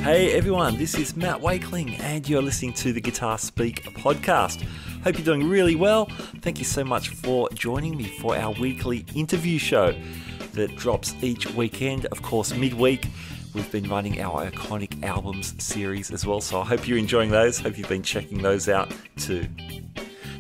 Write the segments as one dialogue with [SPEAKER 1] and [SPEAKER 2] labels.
[SPEAKER 1] Hey everyone, this is Matt Wakeling and you're listening to the Guitar Speak podcast. Hope you're doing really well. Thank you so much for joining me for our weekly interview show that drops each weekend. Of course, midweek, we've been running our iconic albums series as well, so I hope you're enjoying those. Hope you've been checking those out too.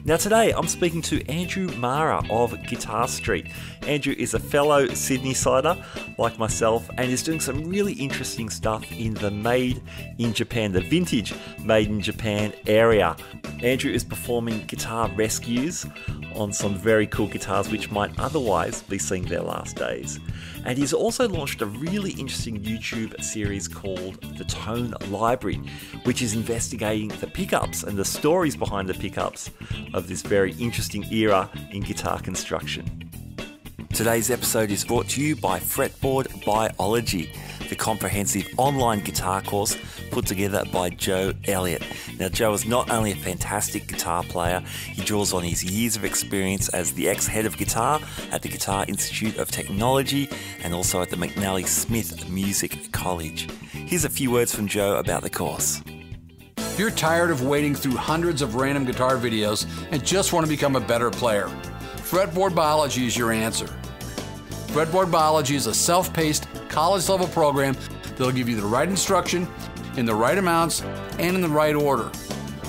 [SPEAKER 1] Now today I'm speaking to Andrew Mara of Guitar Street. Andrew is a fellow Sydney-sider like myself and is doing some really interesting stuff in the Made in Japan, the vintage Made in Japan area. Andrew is performing guitar rescues on some very cool guitars which might otherwise be seeing their last days. And he's also launched a really interesting YouTube series called The Tone Library, which is investigating the pickups and the stories behind the pickups of this very interesting era in guitar construction. Today's episode is brought to you by Fretboard Biology, the comprehensive online guitar course put together by Joe Elliott. Now, Joe is not only a fantastic guitar player, he draws on his years of experience as the ex-head of guitar at the Guitar Institute of Technology and also at the McNally Smith Music College. Here's a few words from Joe about the course.
[SPEAKER 2] If you're tired of wading through hundreds of random guitar videos and just want to become a better player, Fretboard Biology is your answer. Fretboard Biology is a self-paced, college-level program that'll give you the right instruction, in the right amounts, and in the right order.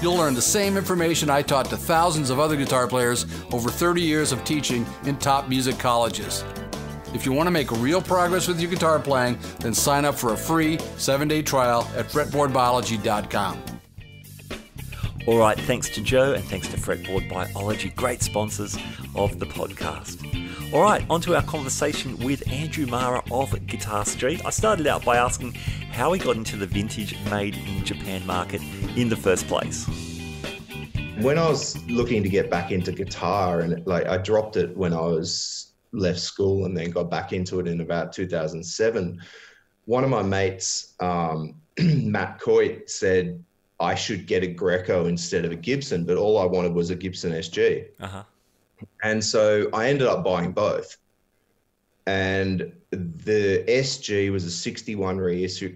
[SPEAKER 2] You'll learn the same information I taught to thousands of other guitar players over 30 years of teaching in top music colleges. If you want to make real progress with your guitar playing, then sign up for a free 7-day trial at fretboardbiology.com.
[SPEAKER 1] All right, thanks to Joe and thanks to Fretboard Biology, great sponsors of the podcast. All right, on to our conversation with Andrew Mara of Guitar Street. I started out by asking how he got into the vintage Made in Japan market in the first place.
[SPEAKER 3] When I was looking to get back into guitar, and I dropped it when I was left school and then got back into it in about 2007, one of my mates, Matt Coit, said I should get a Greco instead of a Gibson, but all I wanted was a Gibson SG. And so I ended up buying both. And the SG was a 61 reissue,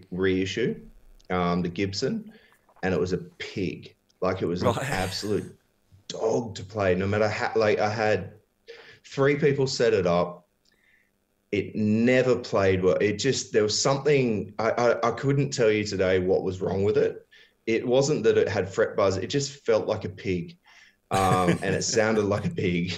[SPEAKER 3] the Gibson, and it was a pig. Like, it was an absolute dog to play. No matter how, I had 3 people set it up. It never played well. There was something, I couldn't tell you today what was wrong with it. It wasn't that it had fret buzz. It just felt like a pig. And it sounded like a pig.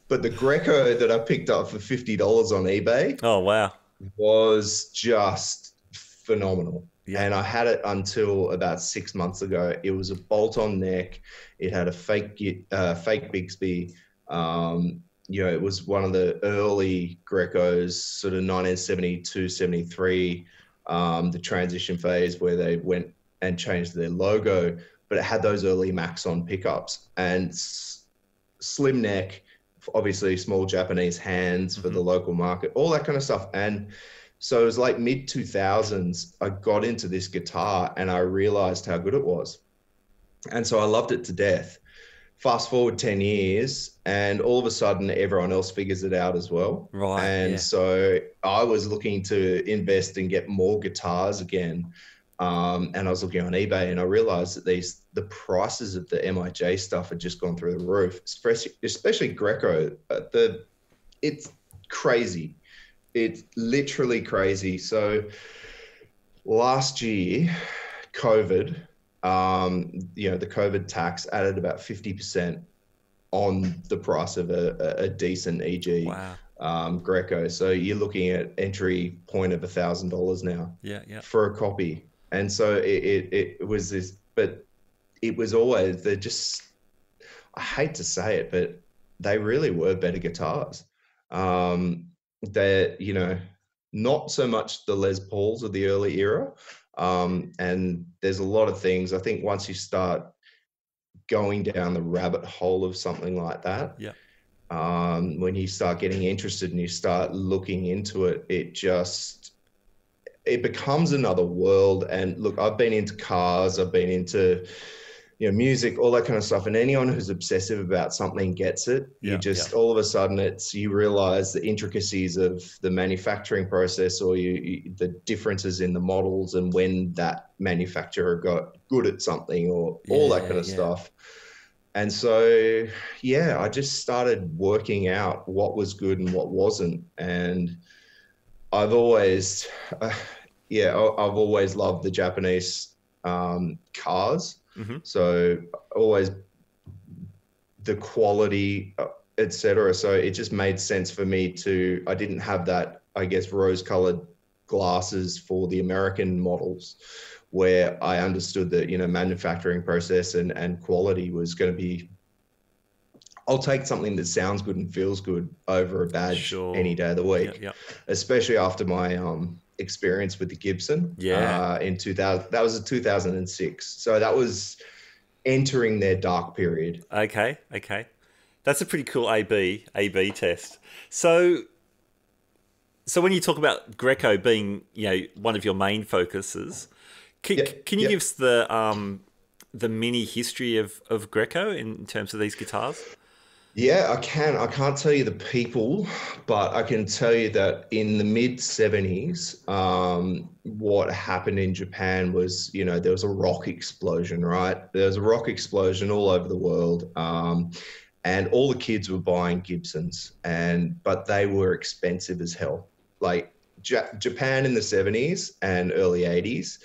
[SPEAKER 3] But the Greco that I picked up for $50 on eBay,
[SPEAKER 1] oh wow,
[SPEAKER 3] was just phenomenal.
[SPEAKER 1] Yeah.
[SPEAKER 3] And I had it until about 6 months ago. It was a bolt-on neck. It had a fake Bigsby. It was one of the early Grecos, sort of 1972, 73, the transition phase where they went and changed their logo. But it had those early Maxon pickups and slim neck, obviously small Japanese hands for the local market, all that kind of stuff. And so it was like mid-2000s, I got into this guitar and I realized how good it was. And so I loved it to death. Fast forward 10 years and all of a sudden everyone else figures it out as well.
[SPEAKER 1] Right.
[SPEAKER 3] And so I was looking to invest and get more guitars again. And I was looking on eBay and I realized that the prices of the MIJ stuff had just gone through the roof, especially Greco. It's crazy. It's literally crazy. So last year, COVID, the COVID tax added about 50% on the price of a decent EG.
[SPEAKER 1] Wow.
[SPEAKER 3] Greco. So you're looking at entry point of $1,000 now.
[SPEAKER 1] Yeah.
[SPEAKER 3] For a copy. And so it was this, but it was always, I hate to say it, but they really were better guitars. They're, not so much the Les Pauls of the early era. And there's a lot of things. I think once you start going down the rabbit hole of something like that, when you start getting interested and you start looking into it, it becomes another world. And look, I've been into cars, I've been into you know, music, all that kind of stuff. And anyone who's obsessive about something gets it. You just, all of a sudden you realize the intricacies of the manufacturing process, or the differences in the models and when that manufacturer got good at something, or all that kind of stuff. And so, yeah, I just started working out what was good and what wasn't. And I've always, I've always loved the Japanese cars. So always the quality, etc. So it just made sense for me I didn't have that, I guess, rose-colored glasses for the American models, where I understood that, you know, manufacturing process and quality was going to be, I'll take something that sounds good and feels good over a badge any day of the week, especially after my experience with the Gibson in 2000. That was in 2006. So that was entering their dark period.
[SPEAKER 1] Okay. That's a pretty cool A/B test. So when you talk about Greco being, you know, one of your main focuses, can you give us the mini history of Greco in terms of these guitars?
[SPEAKER 3] Yeah, I can. I can't tell you the people, but I can tell you that in the mid-70s, what happened in Japan was, you know, there was a rock explosion, right? There was a rock explosion all over the world, and all the kids were buying Gibsons, but they were expensive as hell. Like Japan in the 70s and early 80s,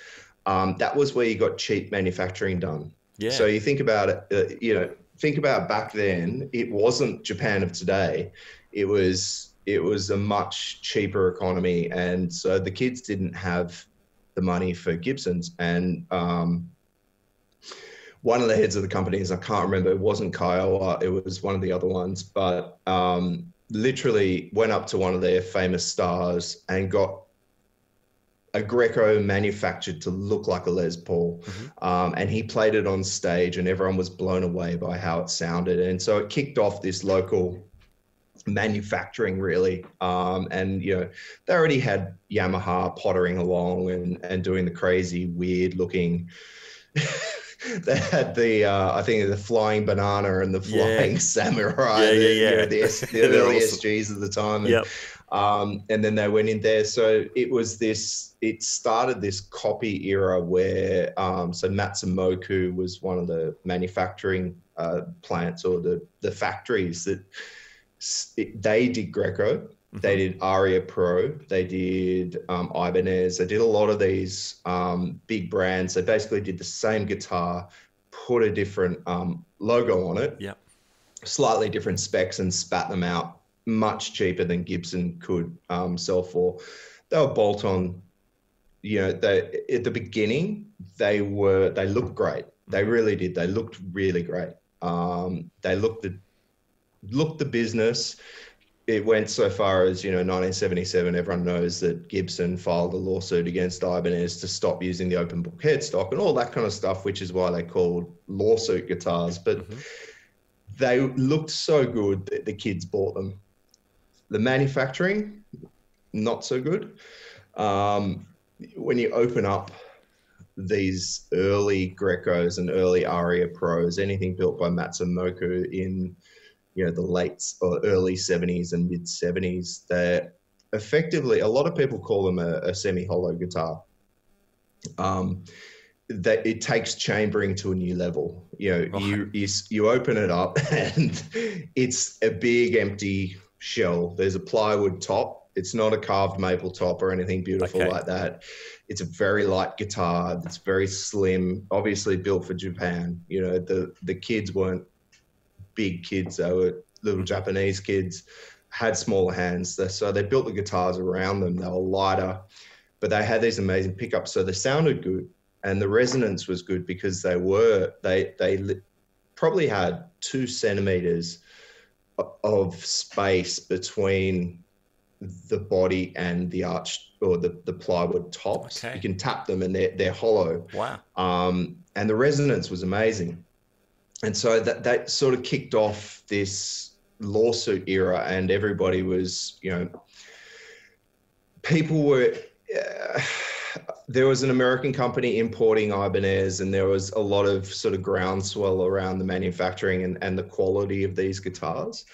[SPEAKER 3] that was where you got cheap manufacturing done. Yeah. So you think about it, you know, think about back then, it wasn't Japan of today. It was a much cheaper economy. And so the kids didn't have the money for Gibsons. And one of the heads of the companies, I can't remember, it wasn't Kiowa, it was one of the other ones, but literally went up to one of their famous stars and got a Greco manufactured to look like a Les Paul. And he played it on stage and everyone was blown away by how it sounded. And so it kicked off this local manufacturing, really. And, you know, they already had Yamaha pottering along and doing the crazy, weird looking, they had I think the flying banana and the flying samurai, you know, the early SGs at the time. And then they went in there. So it started this copy era where, so Matsumoku was one of the manufacturing plants, or the factories that they did Greco. They did Aria Pro. They did Ibanez. They did a lot of these big brands. They basically did the same guitar, put a different logo on it, slightly different specs, and spat them out much cheaper than Gibson could sell for. They were bolt on. You know, at the beginning, they looked great. They really did. They looked really great. They looked the business. It went so far as, you know, 1977, everyone knows that Gibson filed a lawsuit against Ibanez to stop using the open book headstock and all that kind of stuff, which is why they called lawsuit guitars. But they looked so good that the kids bought them. The manufacturing, not so good. When you open up these early Grecos and early Aria Pros, anything built by Matsumoku in, you know, the late or early 70s and mid 70s, they're effectively, a lot of people call them a semi-hollow guitar. That it takes chambering to a new level. You know, you open it up and it's a big empty shell. There's a plywood top. It's not a carved maple top or anything beautiful like that. It's a very light guitar. It's very slim, obviously built for Japan. You know, the kids weren't big kids. They were little Japanese kids, had smaller hands. So they built the guitars around them. They were lighter, but they had these amazing pickups. So they sounded good. And the resonance was good because they probably had 2 centimeters of space between the body and the arch or the plywood tops. You can tap them and they're hollow.
[SPEAKER 1] Wow.
[SPEAKER 3] And the resonance was amazing. And so that sort of kicked off this lawsuit era, and everybody was, you know, people were, there was an American company importing Ibanez, and there was a lot of sort of groundswell around the manufacturing and the quality of these guitars.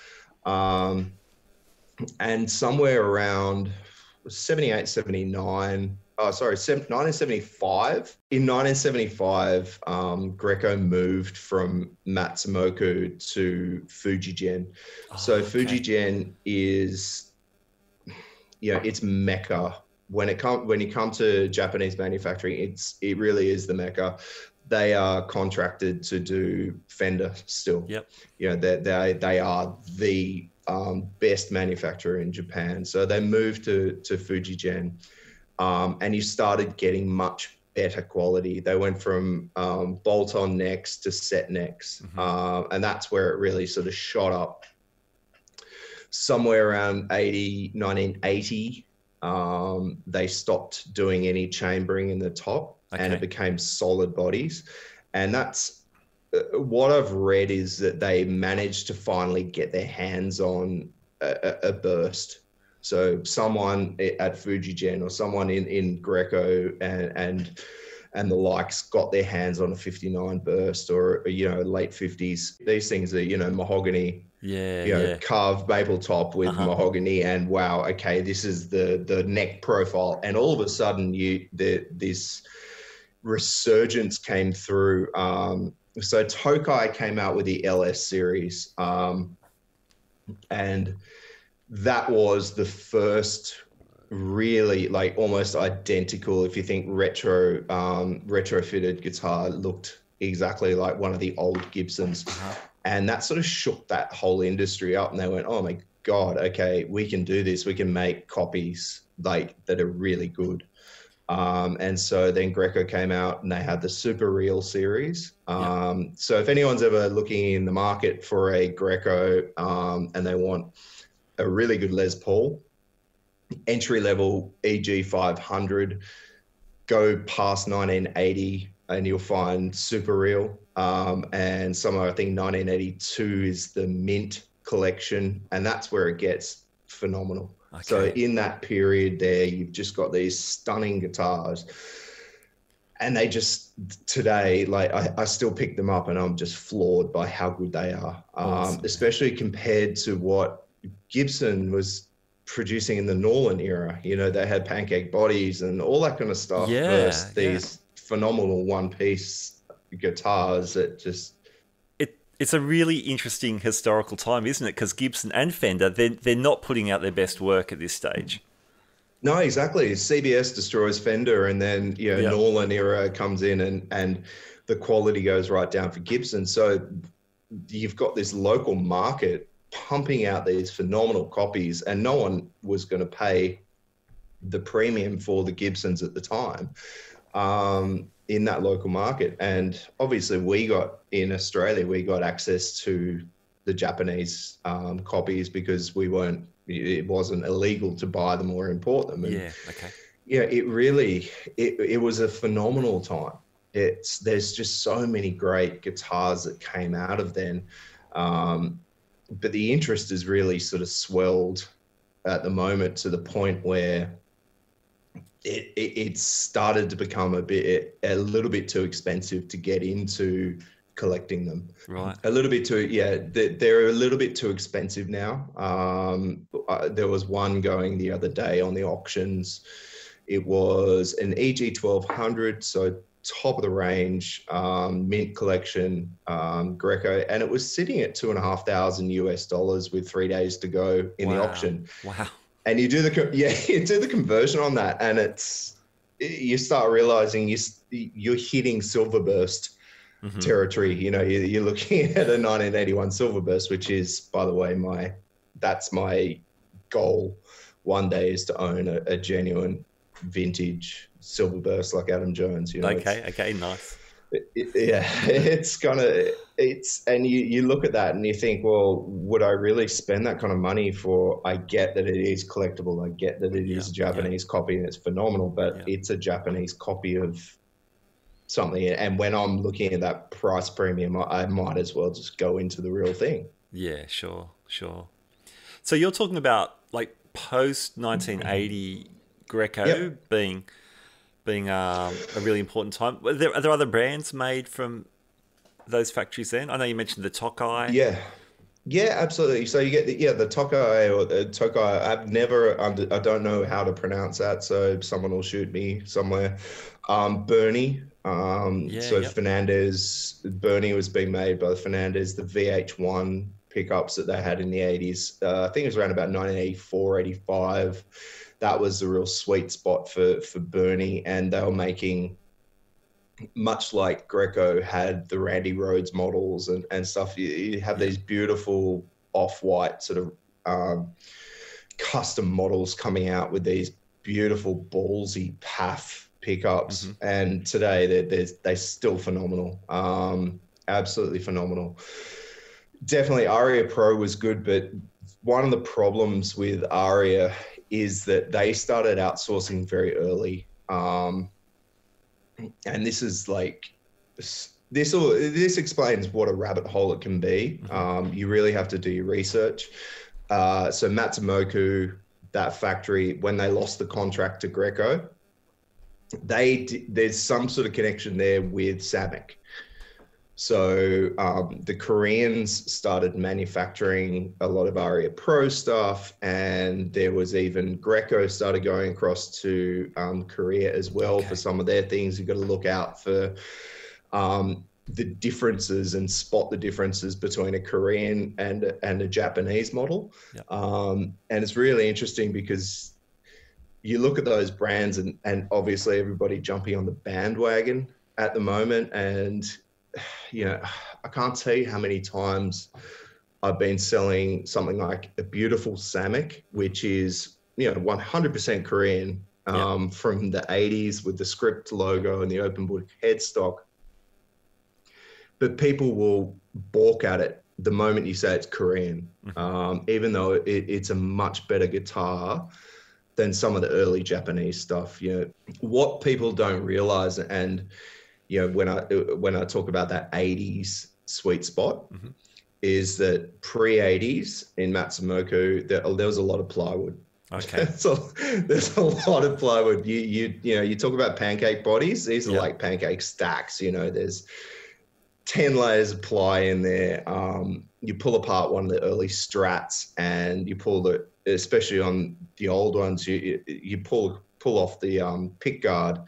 [SPEAKER 3] And somewhere around 78, 79, 1975. In 1975, Greco moved from Matsumoto to Fujigen. So Fujigen is, it's Mecca. When you come to Japanese manufacturing, it really is the Mecca. They are contracted to do Fender still.
[SPEAKER 1] Yep.
[SPEAKER 3] They are the best manufacturer in Japan. So they moved to Fujigen, and you started getting much better quality. They went from bolt-on necks to set necks, and that's where it really sort of shot up. Somewhere around 1980, they stopped doing any chambering in the top, and it became solid bodies. And that's what I've read, is that they managed to finally get their hands on a burst. So someone at Fujigen or someone in Greco and the likes got their hands on a 59 burst or, late 50s. These things are, mahogany, carved maple top with mahogany, and wow, okay, this is the neck profile. And all of a sudden this resurgence came through. So Tokai came out with the LS series, and that was the first really almost identical, if you think retrofitted guitar, looked exactly like one of the old Gibsons. And that sort of shook that whole industry up, and they went, oh my God, okay, we can do this. We can make copies that are really good. And so then Greco came out and they had the Super Real series. So if anyone's ever looking in the market for a Greco and they want a really good Les Paul, entry level EG 500, go past 1980 and you'll find Super Real. And somewhere I think 1982 is the Mint collection, and that's where it gets phenomenal. So in that period there, you've just got these stunning guitars, and they just today, I still pick them up and I'm just floored by how good they are. Especially compared to what Gibson was producing in the Norland era. They had pancake bodies and all that kind of stuff. Versus these phenomenal one-piece guitars that just...
[SPEAKER 1] It's a really interesting historical time, isn't it? Because Gibson and Fender, they're not putting out their best work at this stage.
[SPEAKER 3] No, exactly. CBS destroys Fender, and then Norland era comes in, and the quality goes right down for Gibson. So you've got this local market pumping out these phenomenal copies, and no one was going to pay the premium for the Gibsons at the time. In that local market. And obviously in Australia, we got access to the Japanese copies because it wasn't illegal to buy them or import them. And it was a phenomenal time. There's just so many great guitars that came out of then. But the interest has really sort of swelled at the moment to the point where it started to become a little bit too expensive to get into collecting them.
[SPEAKER 1] Right.
[SPEAKER 3] A little bit too, they're a little bit too expensive now. There was one going the other day on the auctions. It was an EG 1200, so top of the range, mint collection, Greco, and it was sitting at $2,500 with 3 days to go in the auction.
[SPEAKER 1] Wow.
[SPEAKER 3] And you do the conversion on that, and you start realizing you're hitting Silverburst territory. You're looking at a 1981 Silverburst, which is, by the way, that's my goal one day, is to own a genuine vintage Silverburst like Adam Jones.
[SPEAKER 1] Okay, nice.
[SPEAKER 3] And you look at that and you think, well, would I really spend that kind of money for? I get that it is collectible. I get that it is a Japanese copy and it's phenomenal, but it's a Japanese copy of something. And when I'm looking at that price premium, I might as well just go into the real thing.
[SPEAKER 1] Yeah, sure. So you're talking about post 1980 Greco being being a really important time. Are there other brands made from those factories then? I know you mentioned the Tokai.
[SPEAKER 3] Yeah. Yeah, absolutely. So you get the Tokai or the Tokai. I don't know how to pronounce that, so someone will shoot me somewhere. Bernie. So
[SPEAKER 1] Yep.
[SPEAKER 3] Fernandez, Bernie was being made by Fernandez, the VH1 pickups that they had in the 80s. I think it was around about 1984, 85. That was the real sweet spot for Bernie, and they were making, much like Greco had the Randy Rhodes models and stuff, you have these beautiful off-white sort of custom models coming out with these beautiful ballsy PAF pickups. And today they're still phenomenal. Absolutely phenomenal. Definitely Aria Pro was good, but one of the problems with Aria is that they started outsourcing very early. And this is like, this explains what a rabbit hole it can be. You really have to do your research. So Matsumoku, that factory, when they lost the contract to Greco, there's some sort of connection there with Samick. So the Koreans started manufacturing a lot of Aria Pro stuff, and there was even Greco started going across to Korea as well for some of their things. You've got to look out for the differences and spot the differences between a Korean and a Japanese model. And it's really interesting because you look at those brands and obviously everybody jumping on the bandwagon at the moment, and I can't tell you how many times I've been selling something like a beautiful Samick, which is 100% Korean, from the 80s with the script logo and the open book headstock. But people will balk at it the moment you say it's Korean, even though it's a much better guitar than some of the early Japanese stuff. What people don't realize, and when I talk about that 80s sweet spot, is that pre-80s in Matsumoku, there was a lot of plywood.
[SPEAKER 1] Okay.
[SPEAKER 3] So there's a lot of plywood. You talk about pancake bodies. These are like pancake stacks. There's 10 layers of ply in there. You pull apart one of the early Strats, and you pull especially on the old ones, you pull off the pick guard,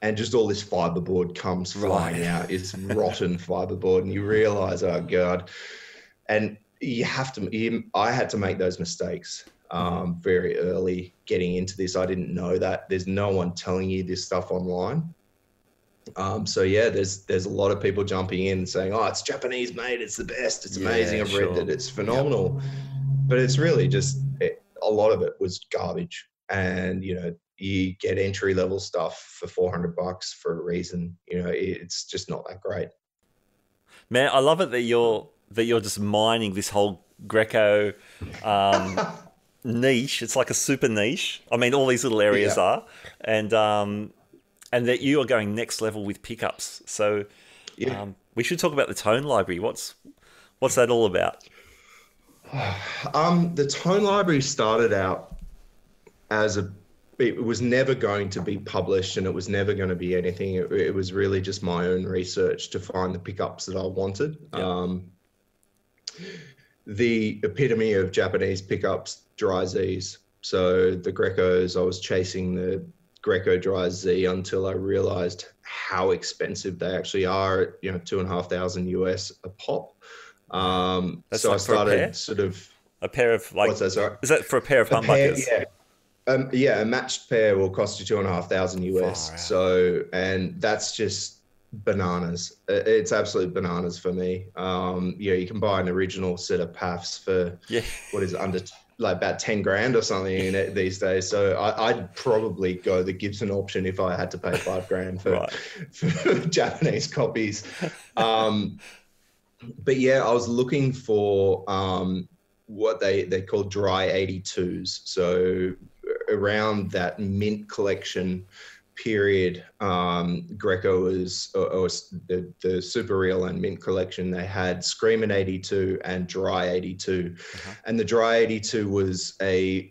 [SPEAKER 3] and just all this fiberboard comes flying out. It's rotten fiberboard, and you realize, oh God. And I had to make those mistakes very early getting into this. I didn't know that. There's no one telling you this stuff online. There's a lot of people jumping in and saying, oh, it's Japanese made, it's the best, it's amazing, I've read that, it's phenomenal. But it's really just, a lot of it was garbage. And, you get entry level stuff for $400 for a reason. It's just not that great.
[SPEAKER 1] Man, I love it that you're just mining this whole Greco niche. It's like a super niche. I mean, all these little areas are, and that you are going next level with pickups. So we should talk about the tone library. What's that all about?
[SPEAKER 3] The tone library started out as it was never going to be published, and it was never going to be anything. It was really just my own research to find the pickups that I wanted. The epitome of Japanese pickups, dry Zs. So the Grecos, I was chasing the Greco dry Z until I realized how expensive they actually are at, $2,500 US a pop.
[SPEAKER 1] That's
[SPEAKER 3] so
[SPEAKER 1] like
[SPEAKER 3] I started sort of
[SPEAKER 1] a pair of
[SPEAKER 3] what's that? Sorry,
[SPEAKER 1] is that for a pair of humbuckers?
[SPEAKER 3] A matched pair will cost you $2,500 US. So, and that's just bananas. It's absolute bananas for me. You can buy an original set of PAFs for what is it, under like about 10 grand or something these days. So I'd probably go the Gibson option if I had to pay $5,000 for Japanese copies. But I was looking for what they call dry 82s. So around that mint collection period, Greco was, or the Super Real and mint collection, they had Screamin' 82 and Dry 82. And the Dry 82 was a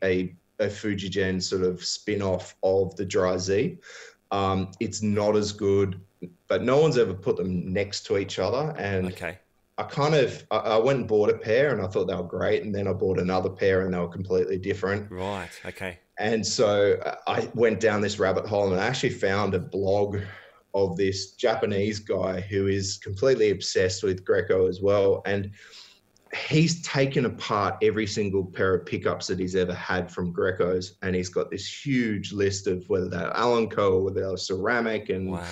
[SPEAKER 3] Fujigen sort of spin-off of the Dry Z. It's not as good, but no one's ever put them next to each other. And
[SPEAKER 1] Okay.
[SPEAKER 3] I went and bought a pair and I thought they were great. And then I bought another pair and they were completely different.
[SPEAKER 1] Right. Okay.
[SPEAKER 3] And so I went down this rabbit hole and I actually found a blog of this Japanese guy who is completely obsessed with Greco as well. And he's taken apart every single pair of pickups that he's ever had from Grecos. And he's got this huge list of whether they're Allenco or whether they're ceramic. And
[SPEAKER 1] Wow.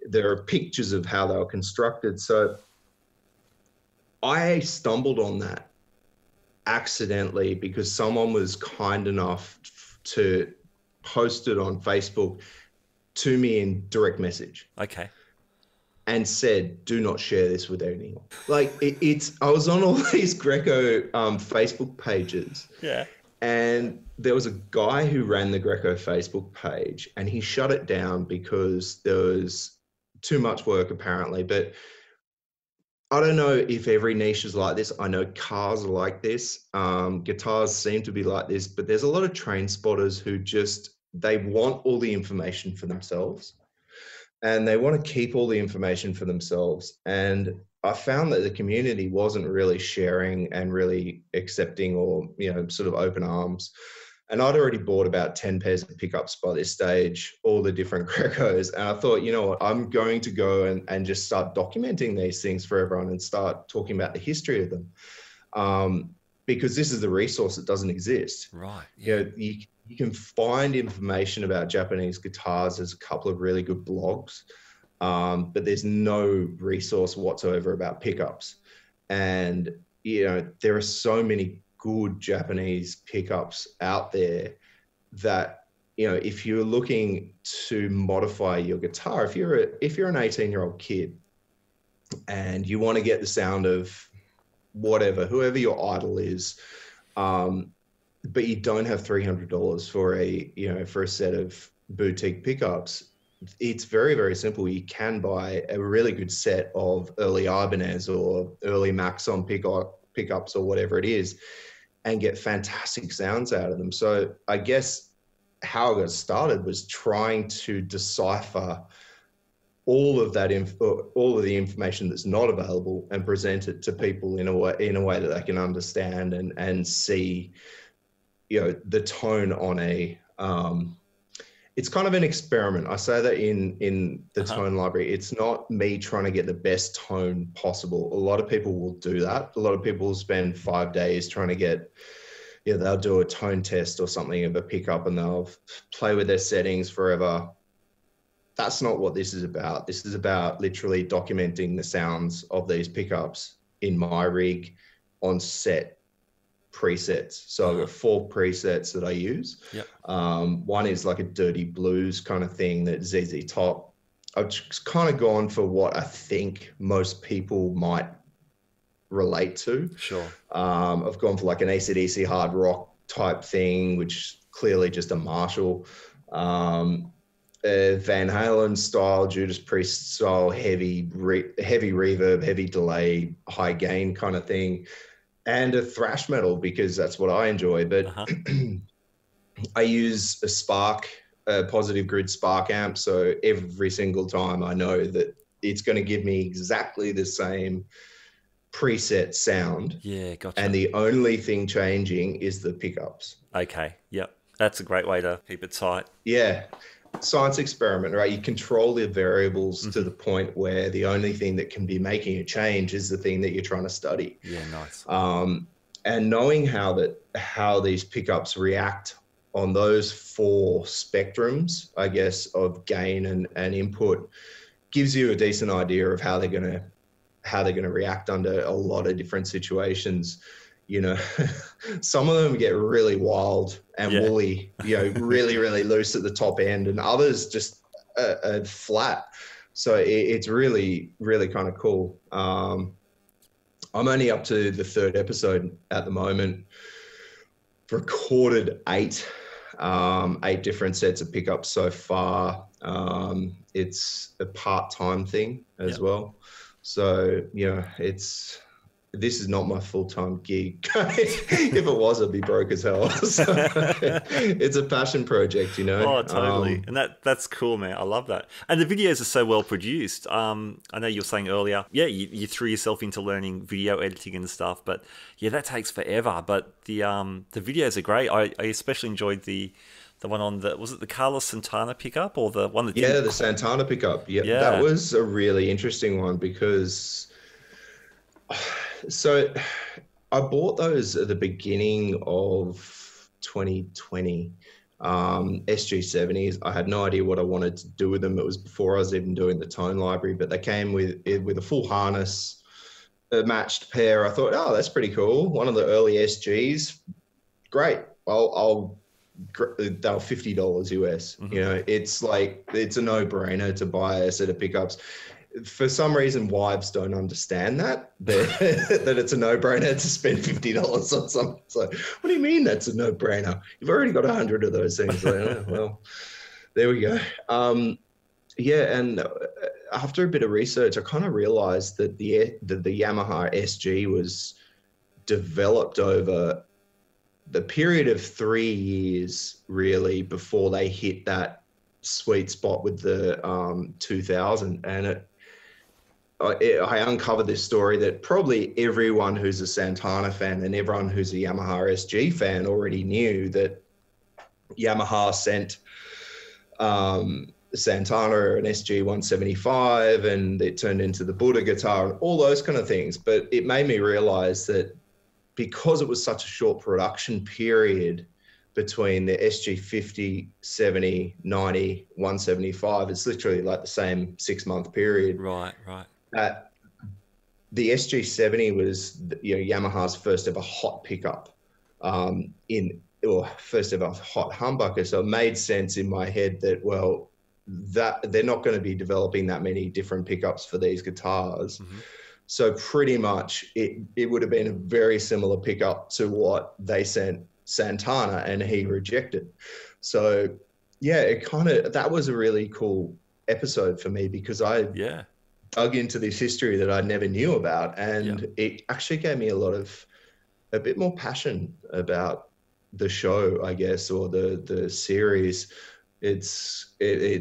[SPEAKER 3] there are pictures of how they were constructed. So I stumbled on that accidentally because someone was kind enough to post it on Facebook to me in direct message.
[SPEAKER 1] Okay.
[SPEAKER 3] And said, do not share this with anyone. Like I was on all these Greco Facebook pages.
[SPEAKER 1] Yeah.
[SPEAKER 3] And there was a guy who ran the Greco Facebook page and he shut it down because there was too much work apparently. But I don't know if every niche is like this. I know cars are like this. Guitars seem to be like this, but there's a lot of train spotters who they want all the information for themselves. And they want to keep all the information for themselves. And I found that the community wasn't really sharing and really accepting or, sort of open arms. And I'd already bought about 10 pairs of pickups by this stage, all the different Grecos. And I thought, you know what, I'm going to go and just start documenting these things for everyone and start talking about the history of them. Because this is the resource that doesn't exist.
[SPEAKER 1] Right.
[SPEAKER 3] Yeah. You can find information about Japanese guitars. There's a couple of really good blogs, but there's no resource whatsoever about pickups. And, there are so many good Japanese pickups out there that, if you're looking to modify your guitar, if you're an 18-year-old kid and you want to get the sound of whoever your idol is, but you don't have $300 for a set of boutique pickups, it's very, very simple. You can buy a really good set of early Ibanez or early Maxon pickups or whatever it is and get fantastic sounds out of them. So I guess how I got started was trying to decipher all of the information that's not available and present it to people in a way that they can understand and see the tone on it's kind of an experiment. I say that in the tone library. It's not me trying to get the best tone possible. A lot of people will do that. A lot of people will spend 5 days trying to get, they'll do a tone test or something of a pickup and they'll play with their settings forever. That's not what this is about. This is about literally documenting the sounds of these pickups in my rig on set presets. So I've got 4 presets that I use.
[SPEAKER 1] Yep.
[SPEAKER 3] One is like a dirty blues kind of thing that ZZ Top. I've just kind of gone for what I think most people might relate to.
[SPEAKER 1] Sure.
[SPEAKER 3] I've gone for like an AC/DC hard rock type thing, which clearly just a Marshall. Van Halen style, Judas Priest style, heavy reverb, heavy delay, high gain kind of thing. And a thrash metal because that's what I enjoy. But I use a positive grid Spark amp. So every single time I know that it's going to give me exactly the same preset sound.
[SPEAKER 1] Yeah, gotcha.
[SPEAKER 3] And the only thing changing is the pickups.
[SPEAKER 1] Okay, yep. That's a great way to keep it tight.
[SPEAKER 3] Yeah. Science experiment, right? You control the variables to the point where the only thing that can be making a change is the thing that you're trying to study.
[SPEAKER 1] Yeah, nice.
[SPEAKER 3] And knowing how these pickups react on those 4 spectrums, I guess, of gain and input, gives you a decent idea of how they're gonna react under a lot of different situations. Some of them get really wild and woolly, really, really loose at the top end, and others just flat. So it's really, really kind of cool. I'm only up to the 3rd episode at the moment. Recorded 8 different sets of pickups so far. It's a part-time thing as well. So, this is not my full-time gig. If it was, I'd be broke as hell. So it's a passion project, you know.
[SPEAKER 1] Oh, totally. And that's cool, man. I love that. And the videos are so well produced. I know you were saying earlier, yeah, you threw yourself into learning video editing and stuff, but yeah, that takes forever. But the videos are great. I especially enjoyed the one on was it the Carlos Santana pickup or the one that
[SPEAKER 3] Yeah, the Santana pickup. Yeah, that was a really interesting one because so I bought those at the beginning of 2020. SG70s. I had no idea what I wanted to do with them. It was before I was even doing the tone library, but they came with a full harness, a matched pair. I thought, oh, that's pretty cool. One of the early SGs. Great. They were $50 US.
[SPEAKER 1] Mm-hmm.
[SPEAKER 3] You know, it's a no-brainer to buy a set of pickups. For some reason, wives don't understand that it's a no-brainer to spend $50 on something. It's like, what do you mean that's a no-brainer? You've already got 100 of those things. Like, oh, well, there we go. Yeah, and after a bit of research, I kind of realized that the Yamaha SG was developed over the period of 3 years, really, before they hit that sweet spot with the 2000. And I uncovered this story that probably everyone who's a Santana fan and everyone who's a Yamaha SG fan already knew, that Yamaha sent Santana an SG 175 and it turned into the Buddha guitar and all those kind of things. But it made me realize that because it was such a short production period between the SG 50, 70, 90, 175, it's literally like the same 6-month period.
[SPEAKER 1] Right.
[SPEAKER 3] The SG70 was, Yamaha's first ever hot pickup, first ever hot humbucker. So it made sense in my head that, well, that they're not going to be developing that many different pickups for these guitars. Mm-hmm. So pretty much it would have been a very similar pickup to what they sent Santana, and he rejected. So yeah, that was a really cool episode for me because I dug into this history that I never knew about, and it actually gave me a bit more passion about the show, I guess, or the series. It's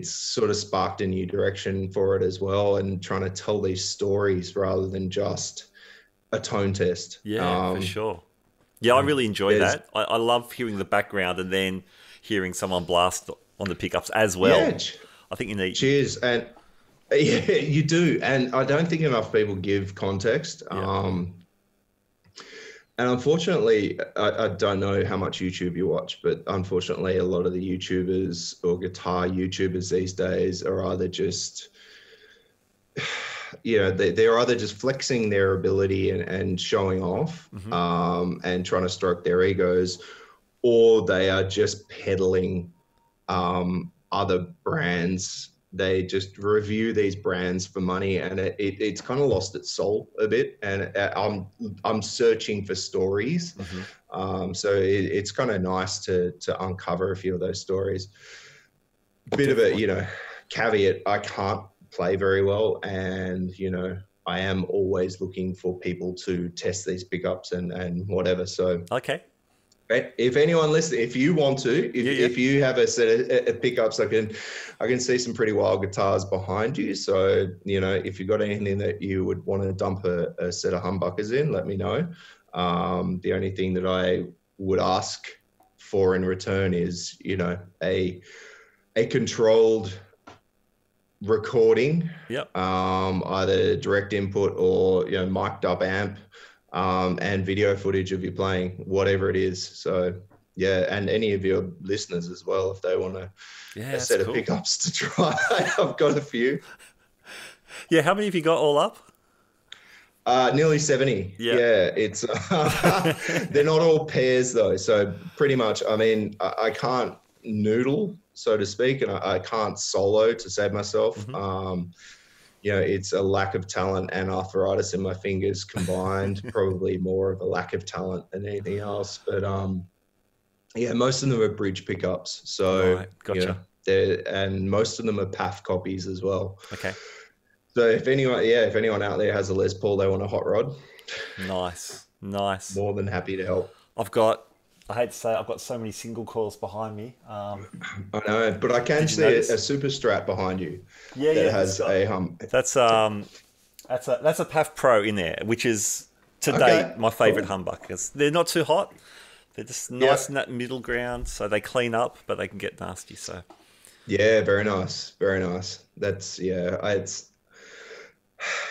[SPEAKER 3] sort of sparked a new direction for it as well, and trying to tell these stories rather than just a tone test.
[SPEAKER 1] Yeah, for sure. Yeah, I really enjoy that. I love hearing the background and then hearing someone blast on the pickups as well. Yeah, I think you need.
[SPEAKER 3] Cheers, and yeah, you do, and I don't think enough people give context. Yeah. And unfortunately, I don't know how much YouTube you watch, but unfortunately, a lot of the YouTubers or guitar YouTubers these days are either just, they're either just flexing their ability and showing off, mm-hmm. And trying to stroke their egos, or they are just peddling other brands. They just review these brands for money, and it's kind of lost its soul a bit. And I'm searching for stories, mm-hmm. So it's kind of nice to uncover a few of those stories. Bit of a caveat: I can't play very well, and I am always looking for people to test these pickups and whatever. So
[SPEAKER 1] okay.
[SPEAKER 3] If anyone listening, if you want to, if you have a set of pickups, I can see some pretty wild guitars behind you. So, if you've got anything that you would want to dump a set of humbuckers in, let me know. The only thing that I would ask for in return is, a controlled recording, either direct input or, mic'd up amp. And video footage of you playing, whatever it is. So, yeah, and any of your listeners as well, if they want a set of pickups to try. I've got a few.
[SPEAKER 1] Yeah, how many have you got all up?
[SPEAKER 3] Nearly 70. Yeah, it's they're not all pairs though. So pretty much, I can't noodle, so to speak, and I can't solo to save myself. Mm-hmm. It's a lack of talent and arthritis in my fingers combined, probably more of a lack of talent than anything else. But most of them are bridge pickups. So,
[SPEAKER 1] right, gotcha.
[SPEAKER 3] And most of them are PAF copies as well.
[SPEAKER 1] Okay.
[SPEAKER 3] So if anyone out there has a Les Paul they want a hot rod,
[SPEAKER 1] Nice, nice.
[SPEAKER 3] More than happy to help.
[SPEAKER 1] I hate to say it, I've got so many single coils behind me.
[SPEAKER 3] I know, but I can
[SPEAKER 1] Did you
[SPEAKER 3] see
[SPEAKER 1] notice?
[SPEAKER 3] a super strat behind you
[SPEAKER 1] Yeah,
[SPEAKER 3] that
[SPEAKER 1] yeah.
[SPEAKER 3] has a
[SPEAKER 1] That's a PAF Pro in there, which is to
[SPEAKER 3] Okay,
[SPEAKER 1] date my favorite
[SPEAKER 3] cool.
[SPEAKER 1] humbuckers. They're not too hot. They're just nice in that middle ground, so they clean up, but they can get nasty. So
[SPEAKER 3] Yeah, very nice, very nice.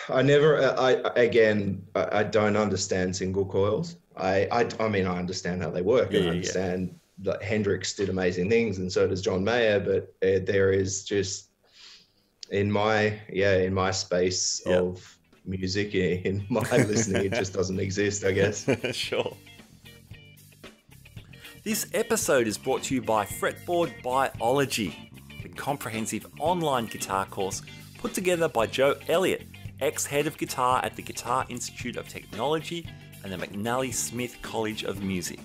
[SPEAKER 3] I never, I again, I don't understand single coils. I mean, I understand how they work,
[SPEAKER 1] yeah,
[SPEAKER 3] and I
[SPEAKER 1] yeah, yeah,
[SPEAKER 3] understand that Hendrix did amazing things, and so does John Mayer. But there is just in my space
[SPEAKER 1] yeah.
[SPEAKER 3] of music, in my listening, it just doesn't exist, I guess.
[SPEAKER 1] Sure. This episode is brought to you by Fretboard Biology, the comprehensive online guitar course put together by Joe Elliott, ex-head of guitar at the Guitar Institute of Technology and the McNally Smith College of Music.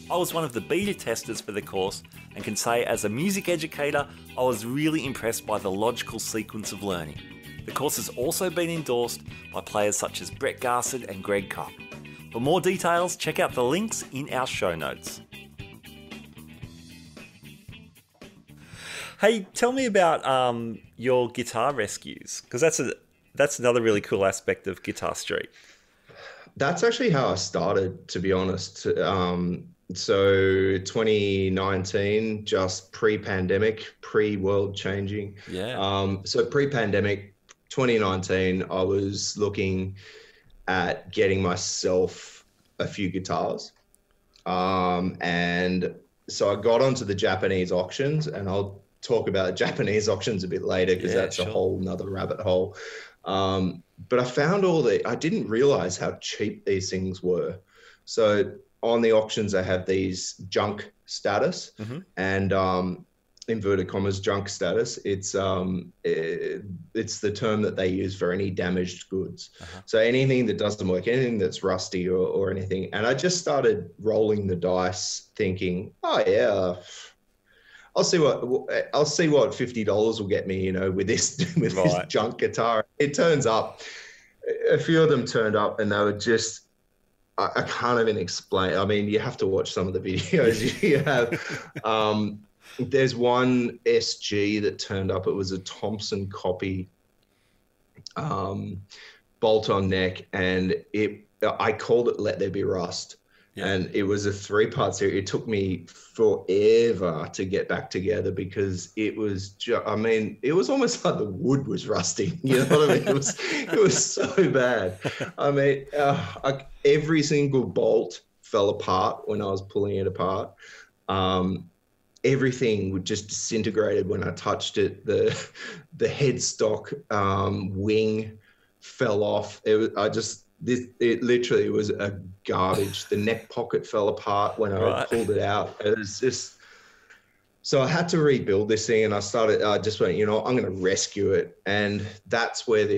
[SPEAKER 1] I was one of the beta testers for the course and can say as a music educator, I was really impressed by the logical sequence of learning. The course has also been endorsed by players such as Brett Garsed and Greg Koch. For more details, check out the links in our show notes. Hey, tell me about your guitar rescues, because that's another really cool aspect of Guitar Street.
[SPEAKER 3] That's actually how I started, to be honest. So 2019, just pre-pandemic, pre-world changing.
[SPEAKER 1] Yeah.
[SPEAKER 3] So pre-pandemic, 2019, I was looking at getting myself a few guitars. And so I got onto the Japanese auctions, and I'll talk about Japanese auctions a bit later because that's a whole nother rabbit hole. But I found I didn't realize how cheap these things were. So on the auctions, they have these junk status, and inverted commas junk status. It's the term that they use for any damaged goods. So anything that doesn't work, anything that's rusty or anything. And I just started rolling the dice, thinking, oh yeah, I'll see what $50 will get me, with this this junk guitar. It turns up, a few of them turned up, and they were just, I can't even explain. I mean, you have to watch some of the videos. You have, there's one SG that turned up. It was a Thompson copy, bolt-on neck, and I called it "Let There Be Rust." Yeah. And it was a 3-part series. It took me forever to get back together because it was it was almost like the wood was rusting. You know what I mean? It was so bad. I mean, every single bolt fell apart when I was pulling it apart. Everything would just disintegrated when I touched it. The headstock wing fell off. It literally was a garbage. The neck pocket fell apart when I pulled it out. It was just, so I had to rebuild this thing, and I just went, I'm going to rescue it. And that's where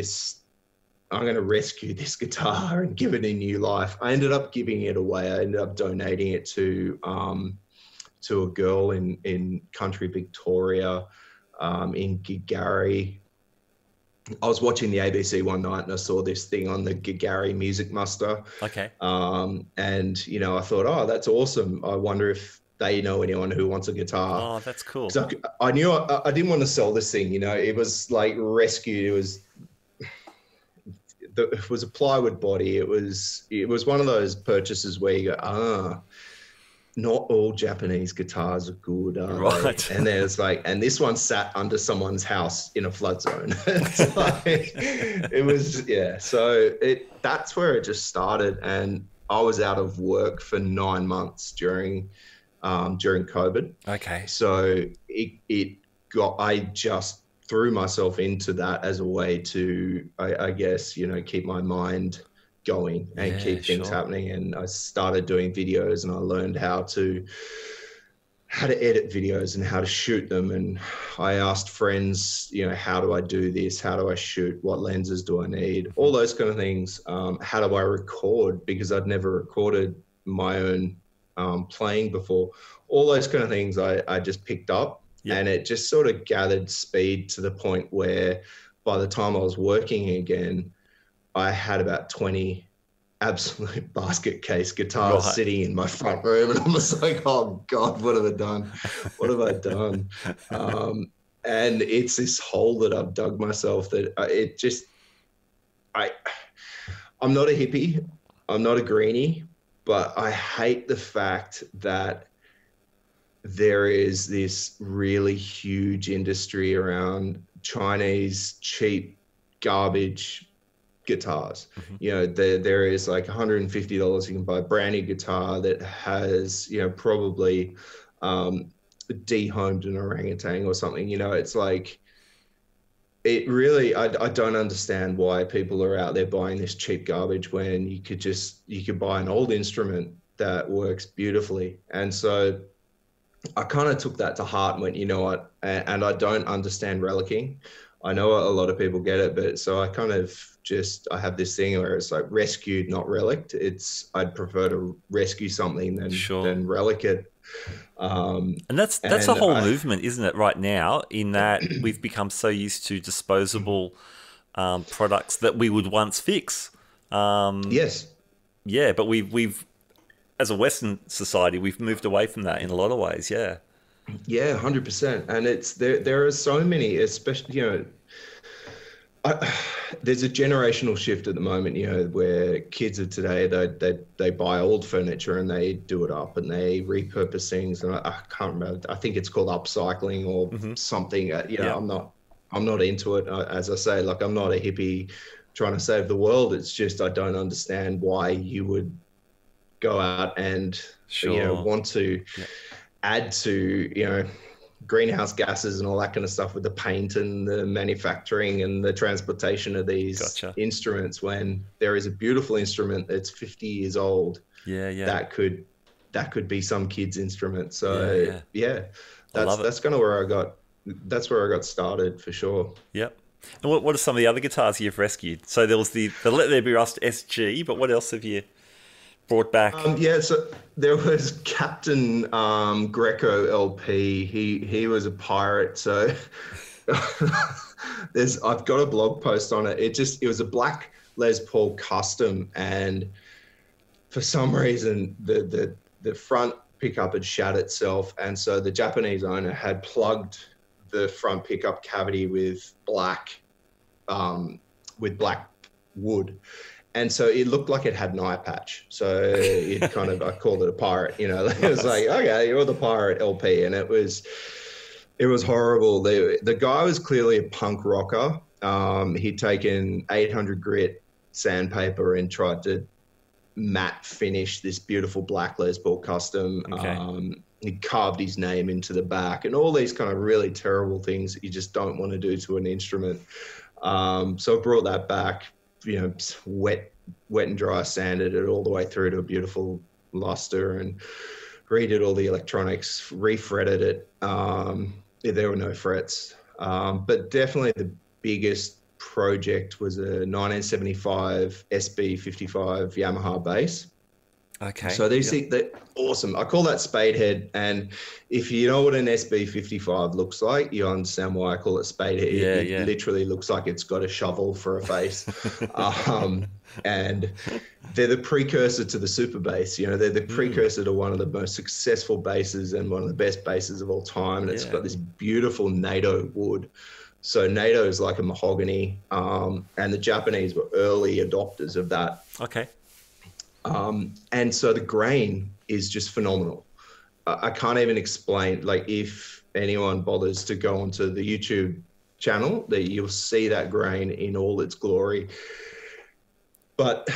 [SPEAKER 3] I'm going to rescue this guitar and give it a new life. I ended up giving it away. I ended up donating it to a girl in country Victoria, in Gigari. I was watching the ABC one night, and I saw this thing on the Gigari Music Muster.
[SPEAKER 1] Okay.
[SPEAKER 3] And I thought, oh, that's awesome. I wonder if they know anyone who wants a guitar.
[SPEAKER 1] Oh, that's cool.
[SPEAKER 3] So I knew I didn't want to sell this thing. It was like rescued. It was a plywood body. It was one of those purchases where you go, not all Japanese guitars are good, are they? And there's and this one sat under someone's house in a flood zone. It was, yeah. So that's where it just started, and I was out of work for 9 months during COVID.
[SPEAKER 1] Okay.
[SPEAKER 3] So I just threw myself into that as a way to, I guess, keep my mind going and keep things happening. And I started doing videos, and I learned how to edit videos and how to shoot them. And I asked friends, how do I do this? How do I shoot? What lenses do I need? All those kind of things. How do I record? Because I'd never recorded my own playing before. All those kind of things I just picked up. Yep. And it just sort of gathered speed to the point where by the time I was working again, I had about 20 absolute basket case guitar
[SPEAKER 1] Right.
[SPEAKER 3] sitting in my front room, and I'm just like, oh God, what have I done? What have I done? And it's this hole that I've dug myself that I'm not a hippie, I'm not a greenie, but I hate the fact that there is this really huge industry around Chinese cheap garbage guitars. You know, there is like $150 you can buy a brand new guitar that has, you know, probably dehomed an orangutan or something. You know, it's like, it really, I don't understand why people are out there buying this cheap garbage when you could buy an old instrument that works beautifully. And so I kind of took that to heart and went, you know what? And I don't understand relicking. I know a lot of people get it, but so I kind of I have this thing where it's like rescued, not relicked. I'd prefer to rescue something than relic it.
[SPEAKER 1] And that's a whole movement, isn't it, right now, in that we've become so used to disposable products that we would once fix.
[SPEAKER 3] Yes.
[SPEAKER 1] Yeah, but we've as a Western society, we've moved away from that in a lot of ways. Yeah.
[SPEAKER 3] Yeah, 100%. And it's there are so many, especially, you know, there's a generational shift at the moment, you know, where kids of today, they buy old furniture and they do it up and they repurpose things. And I can't remember, I think it's called upcycling or something. You know, I'm not into it. As I say, like, I'm not a hippie trying to save the world. It's just, I don't understand why you would go out and, you know, want to add to, you know, greenhouse gases and all that kind of stuff with the paint and the manufacturing and the transportation of these instruments, when there is a beautiful instrument that's 50 years old. That could be some kid's instrument. So that's kind of where I got started, for sure.
[SPEAKER 1] Yep. And what are some of the other guitars you've rescued? So there was the Let There Be Rust SG, but what else have you brought back?
[SPEAKER 3] So there was Captain Greco LP. He was a pirate. So I've got a blog post on it. It was a black Les Paul custom, and for some reason the front pickup had shat itself, and so the Japanese owner had plugged the front pickup cavity with black wood. And so it looked like it had an eye patch. So I called it a pirate, you know. It was like, okay, you're the pirate LP. And it was horrible. The guy was clearly a punk rocker. He'd taken 800 grit sandpaper and tried to matte finish this beautiful black Les Paul custom. He carved his name into the back and all these kind of really terrible things that you just don't want to do to an instrument. So I brought that back, you know, wet and dry, sanded it all the way through to a beautiful luster and redid all the electronics, refretted it. There were no frets. But definitely the biggest project was a 1975 SB55 Yamaha bass.
[SPEAKER 1] Okay.
[SPEAKER 3] So these things, they're awesome. I call that Spadehead. And if you know what an SB55 looks like, you understand why I call it Spadehead. It literally looks like it's got a shovel for a face. And they're the precursor to the super bass. You know, they're the precursor to one of the most successful basses and one of the best basses of all time. And it's got this beautiful NATO wood. So NATO is like a mahogany. And the Japanese were early adopters of that.
[SPEAKER 1] Okay.
[SPEAKER 3] And so the grain is just phenomenal. I can't even explain, like, if anyone bothers to go onto the YouTube channel, that you'll see that grain in all its glory. But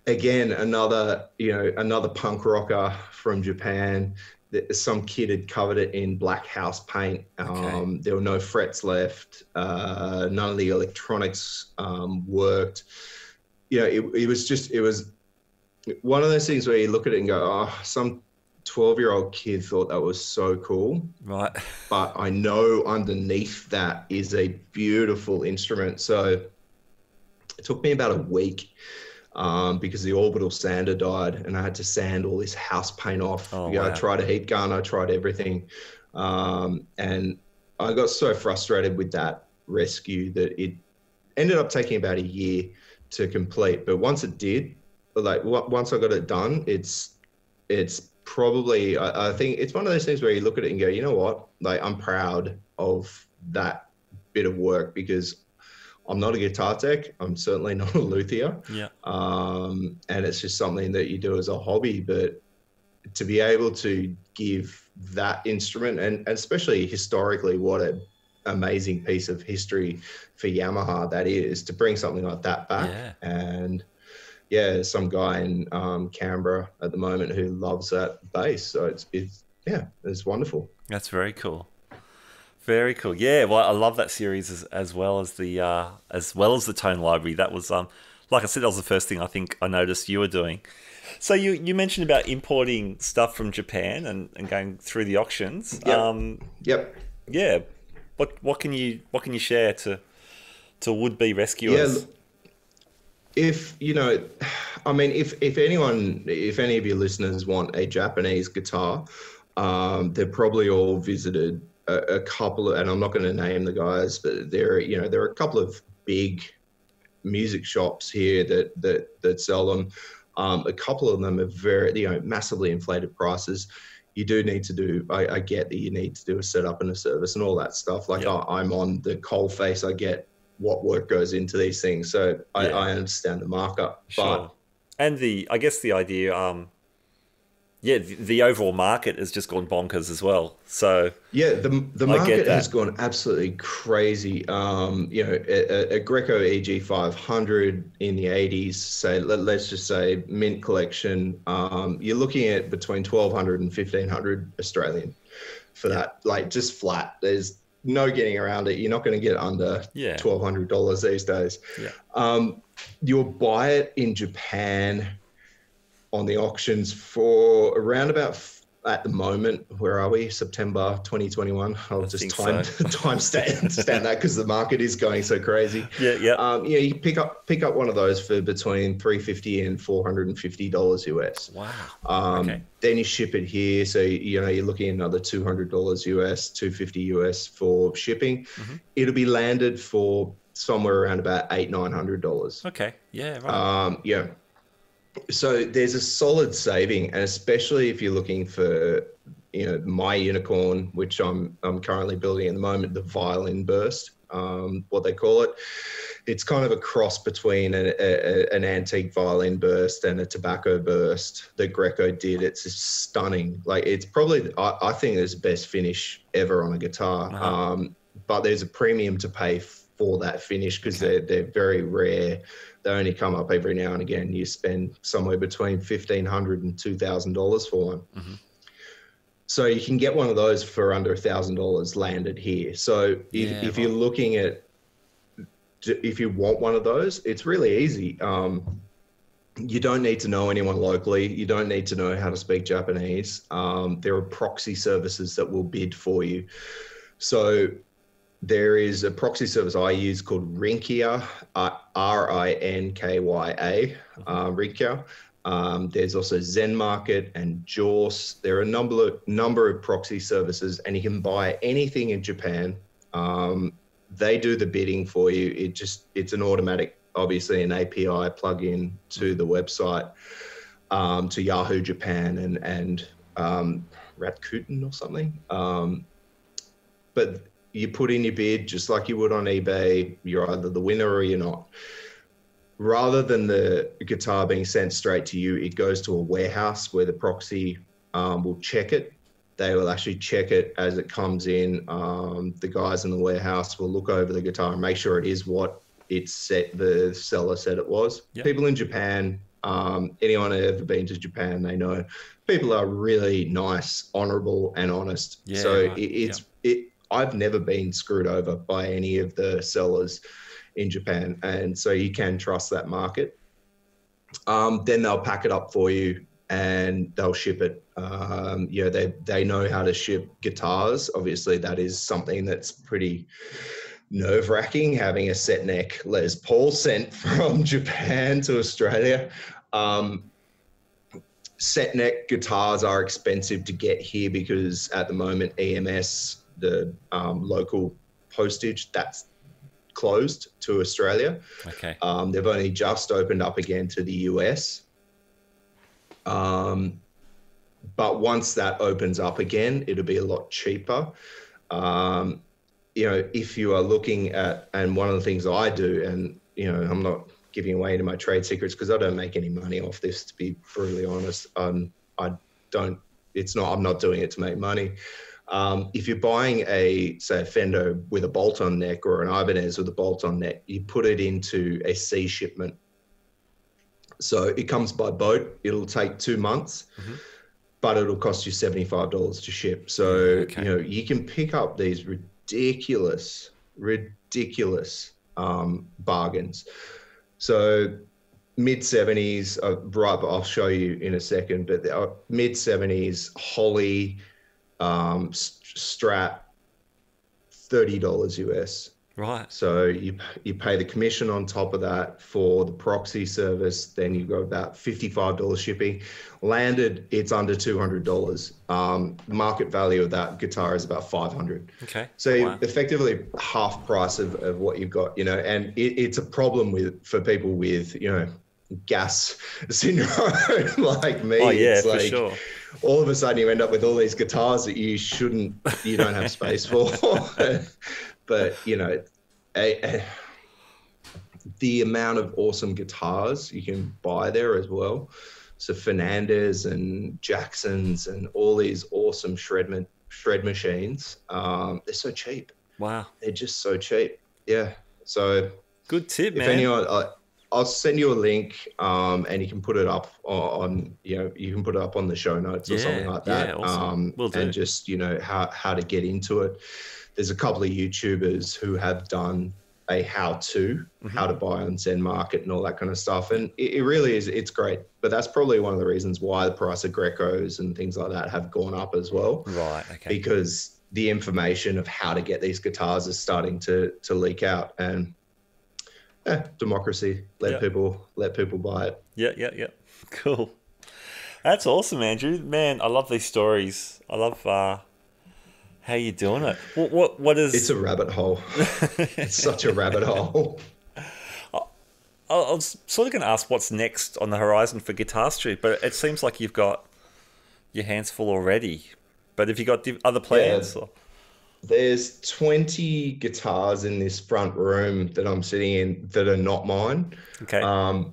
[SPEAKER 3] again, another punk rocker from Japan. Some kid had covered it in black house paint. There were no frets left. None of the electronics worked. You know, it was one of those things where you look at it and go, oh, some 12-year-old kid thought that was so cool.
[SPEAKER 1] Right.
[SPEAKER 3] But I know underneath that is a beautiful instrument. So it took me about a week because the orbital sander died and I had to sand all this house paint off. I tried a heat gun, I tried everything. And I got so frustrated with that rescue that it ended up taking about a year to complete. But once it did, like once I got it done, it's probably, I think it's one of those things where you look at it and go, you know what, like I'm proud of that bit of work, because I'm not a guitar tech. I'm certainly not a luthier.
[SPEAKER 1] Yeah.
[SPEAKER 3] And it's just something that you do as a hobby. But to be able to give that instrument, and especially historically, what an amazing piece of history for Yamaha that is, to bring something like that back.
[SPEAKER 1] Yeah.
[SPEAKER 3] And yeah, some guy in Canberra at the moment who loves that bass. So it's wonderful.
[SPEAKER 1] That's very cool. Very cool. Yeah, well, I love that series as well as the tone library. That was like I said, that was the first thing I think I noticed you were doing. So you mentioned about importing stuff from Japan and going through the auctions.
[SPEAKER 3] Yep.
[SPEAKER 1] Yeah. What can you share to would-be rescuers?
[SPEAKER 3] Yeah. If you know, I mean, if any of your listeners want a Japanese guitar, they're probably all visited a couple of, and I'm not going to name the guys, but there are a couple of big music shops here that sell them. A couple of them are very, massively inflated prices. You do need to do, I get that you need to do a setup and a service and all that stuff. Like I'm on the coal face. I get what work goes into these things. So I understand the markup.
[SPEAKER 1] Sure. And I guess the idea, the overall market has just gone bonkers as well. So
[SPEAKER 3] yeah, the market has gone absolutely crazy. A Greco EG 500 in the 80s, say let's just say mint collection, you're looking at between 1,200 and 1,500 Australian for that, like just flat. There's no getting around it. You're not going to get under $1,200 these days. Yeah. You'll buy it in Japan on the auctions for around about, at the moment, where are we? September 2021. I'll just time stamp that because the market is going so crazy. You pick up one of those for between $350 and $450 US.
[SPEAKER 1] Wow. Okay.
[SPEAKER 3] Then you ship it here, so you're looking at another $200 US, $250 US for shipping. Mm-hmm. It'll be landed for somewhere around about $800-900.
[SPEAKER 1] Okay. Yeah. Right.
[SPEAKER 3] So there's a solid saving, and especially if you're looking for, my unicorn, which I'm currently building at the moment, the violin burst, what they call it. It's kind of a cross between an antique violin burst and a tobacco burst that Greco did. It's stunning. Like, it's probably, I think it's the best finish ever on a guitar. Uh-huh. But there's a premium to pay for that finish because they're very rare. They only come up every now and again. You spend somewhere between $1,500 and $2,000 for one. Mm-hmm. So you can get one of those for under $1,000 landed here. So if you're looking at, if you want one of those, it's really easy. You don't need to know anyone locally. You don't need to know how to speak Japanese. There are proxy services that will bid for you. So there is a proxy service I use called Rinkia, RINKYA, Rinkia. There's also Zen Market and Jaws. There are a number of proxy services, and you can buy anything in Japan. They do the bidding for you. It's an automatic, obviously an API plug-in to the website, to Yahoo Japan and Rakuten or something. But you put in your bid just like you would on eBay. You're either the winner or you're not. Rather than the guitar being sent straight to you, it goes to a warehouse where the proxy will check it. They will actually check it as it comes in. The guys in the warehouse will look over the guitar and make sure it is what the seller said it was. Yep. People in Japan, anyone who's ever been to Japan, they know people are really nice, honorable, and honest. Yeah, so I've never been screwed over by any of the sellers in Japan, and so you can trust that market. Then they'll pack it up for you and they'll ship it. They know how to ship guitars. Obviously, that is something that's pretty nerve-wracking, having a set neck Les Paul sent from Japan to Australia. Set neck guitars are expensive to get here because at the moment EMS, the local postage, that's closed to Australia.
[SPEAKER 1] Okay.
[SPEAKER 3] They've only just opened up again to the US. But once that opens up again, it'll be a lot cheaper. If you are looking at, and one of the things I do, and, I'm not giving away any of my trade secrets because I don't make any money off this, to be brutally honest. I'm not doing it to make money. If you're buying say a fender with a bolt-on neck or an Ibanez with a bolt-on neck, you put it into a sea shipment. So it comes by boat. It'll take 2 months, but it'll cost you $75 to ship. So, you can pick up these ridiculous bargains. So mid-70s, I'll show you in a second, but mid-70s, Holly, Strat, $30 US.
[SPEAKER 1] Right.
[SPEAKER 3] So you pay the commission on top of that for the proxy service. Then you go about $55 shipping. Landed, it's under $200. The market value of that guitar is about $500.
[SPEAKER 1] Okay.
[SPEAKER 3] So effectively half price of what you've got, and it's a problem for people with, gas syndrome like me.
[SPEAKER 1] Oh yeah,
[SPEAKER 3] it's
[SPEAKER 1] for sure.
[SPEAKER 3] All of a sudden you end up with all these guitars that you don't have space for. But, the amount of awesome guitars you can buy there as well. So Fernandez and Jacksons and all these awesome shred machines, they're so cheap.
[SPEAKER 1] Wow.
[SPEAKER 3] They're just so cheap. Yeah. So
[SPEAKER 1] good tip, man.
[SPEAKER 3] If anyone, I'll send you a link, and you can put it up on the show notes or something like that.
[SPEAKER 1] Yeah, awesome. Will do.
[SPEAKER 3] And just, how to get into it. There's a couple of YouTubers who have done a how to buy on Zen Market and all that kind of stuff. And it really is, it's great. But that's probably one of the reasons why the price of Grecos and things like that have gone up as well.
[SPEAKER 1] Right, okay.
[SPEAKER 3] Because the information of how to get these guitars is starting to leak out. And democracy, let people buy it.
[SPEAKER 1] Yeah. Cool. That's awesome, Andrew. Man, I love these stories. I love how you doing it. What is?
[SPEAKER 3] It's a rabbit hole. It's such a rabbit hole.
[SPEAKER 1] I was sort of going to ask what's next on the horizon for Guitar Street, but it seems like you've got your hands full already. But have you got other plans?
[SPEAKER 3] Yeah. There's 20 guitars in this front room that I'm sitting in that are not mine.
[SPEAKER 1] Okay.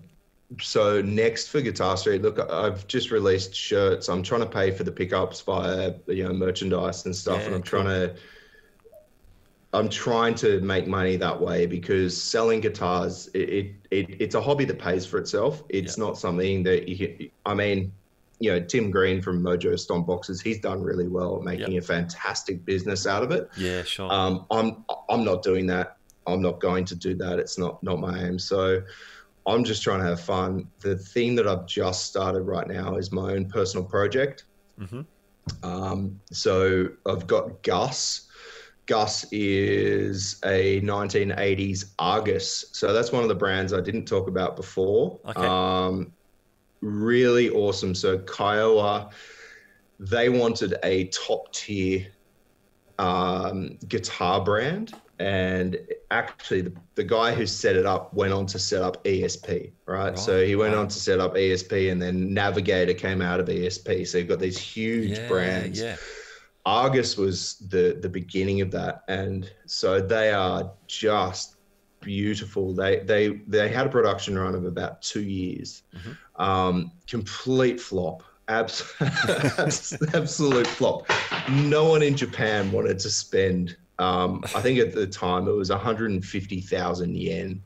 [SPEAKER 3] So next for Guitar Street, look, I've just released shirts. I'm trying to pay for the pickups via merchandise and stuff, and I'm trying to make money that way, because selling guitars, it's a hobby that pays for itself. It's not something that Tim Green from Mojo Stomp Boxes, he's done really well at making a fantastic business out of it.
[SPEAKER 1] Yeah, sure.
[SPEAKER 3] I'm not doing that. I'm not going to do that. It's not my aim. So I'm just trying to have fun. The thing that I've just started right now is my own personal project. So I've got Gus. Gus is a 1980s Argus. So that's one of the brands I didn't talk about before.
[SPEAKER 1] Okay.
[SPEAKER 3] Really awesome. So Kiowa, they wanted a top tier guitar brand. And actually, the guy who set it up went on to set up ESP, right? So he went on to set up ESP, and then Navigator came out of ESP. So you've got these huge brands. Yeah. Argus was the beginning of that. And so they are just beautiful. They had a production run of about 2 years. Complete flop. Absolute flop. No one in Japan wanted to spend, I think at the time it was 150,000 yen.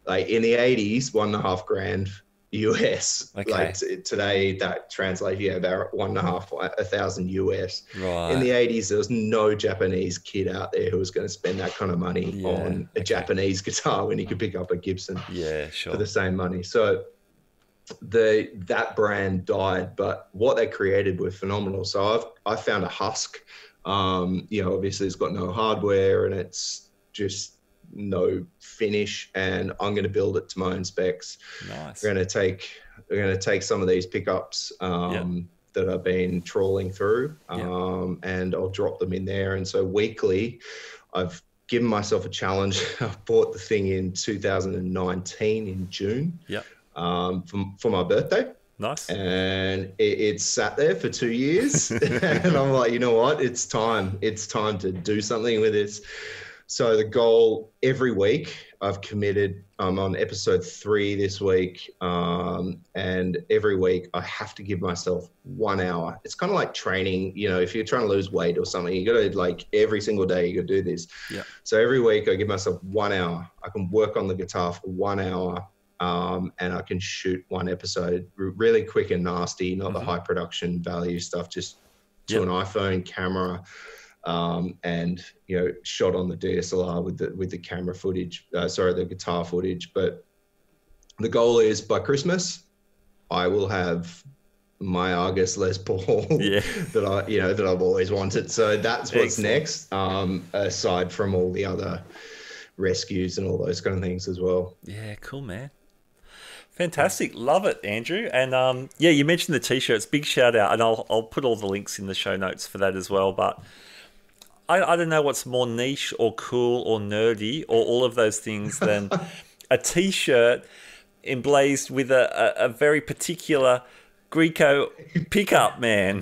[SPEAKER 3] Like in the 80s, $1,500 US.
[SPEAKER 1] Okay.
[SPEAKER 3] Like today that translates about $1,500 US.
[SPEAKER 1] Right.
[SPEAKER 3] In the 80s, there was no Japanese kid out there who was going to spend that kind of money on a Japanese guitar when he could pick up a Gibson for the same money. So that brand died, but what they created were phenomenal. So I found a husk. Obviously it's got no hardware and it's just no finish, and I'm going to build it to my own specs.
[SPEAKER 1] Nice.
[SPEAKER 3] We're going to take some of these pickups that I've been trawling through, and I'll drop them in there. And so weekly, I've given myself a challenge. I bought the thing in 2019 in June. For my birthday.
[SPEAKER 1] Nice.
[SPEAKER 3] And it sat there for 2 years. And I'm like, you know what? It's time. It's time to do something with this. So the goal every week, I've committed, I'm on episode 3 this week. And every week I have to give myself 1 hour. It's kind of like training, you know, if you're trying to lose weight or something, you got to, like, every single day you got to do this.
[SPEAKER 1] Yeah.
[SPEAKER 3] So every week I give myself 1 hour. I can work on the guitar for 1 hour. And I can shoot one episode really quick and nasty, not the high production value stuff, just to an iPhone camera, and, you know, shot on the DSLR with the camera footage, the guitar footage. But the goal is by Christmas, I will have my Argus Les Paul that I've always wanted. So that's what's next, aside from all the other rescues and all those kind of things as well.
[SPEAKER 1] Yeah, cool, man. Fantastic. Love it, Andrew. And you mentioned the t-shirts. Big shout out. And I'll put all the links in the show notes for that as well. But I don't know what's more niche or cool or nerdy or all of those things than a t-shirt emblazed with a very particular Greco pickup, man.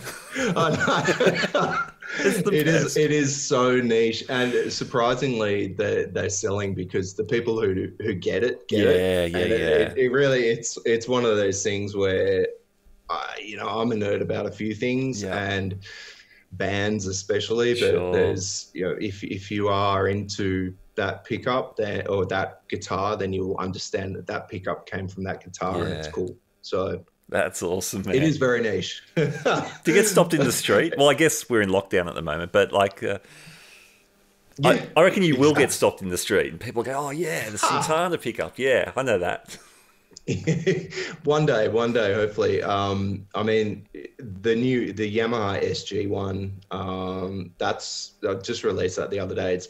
[SPEAKER 3] It is so niche, and surprisingly they're selling because the people who get it. It really, it's one of those things where I'm a nerd about a few things, and bands especially, but there's, you know, if you are into that pickup or that guitar, then you'll understand that pickup came from that guitar, and it's cool. So
[SPEAKER 1] that's awesome, man.
[SPEAKER 3] It is very niche.
[SPEAKER 1] To get stopped in the street, well, I guess we're in lockdown at the moment, but like, I reckon you will get stopped in the street and people go, oh yeah, the Santana pickup. Yeah, I know that.
[SPEAKER 3] One day, hopefully. I mean, the Yamaha SG one, I just released that the other day. It's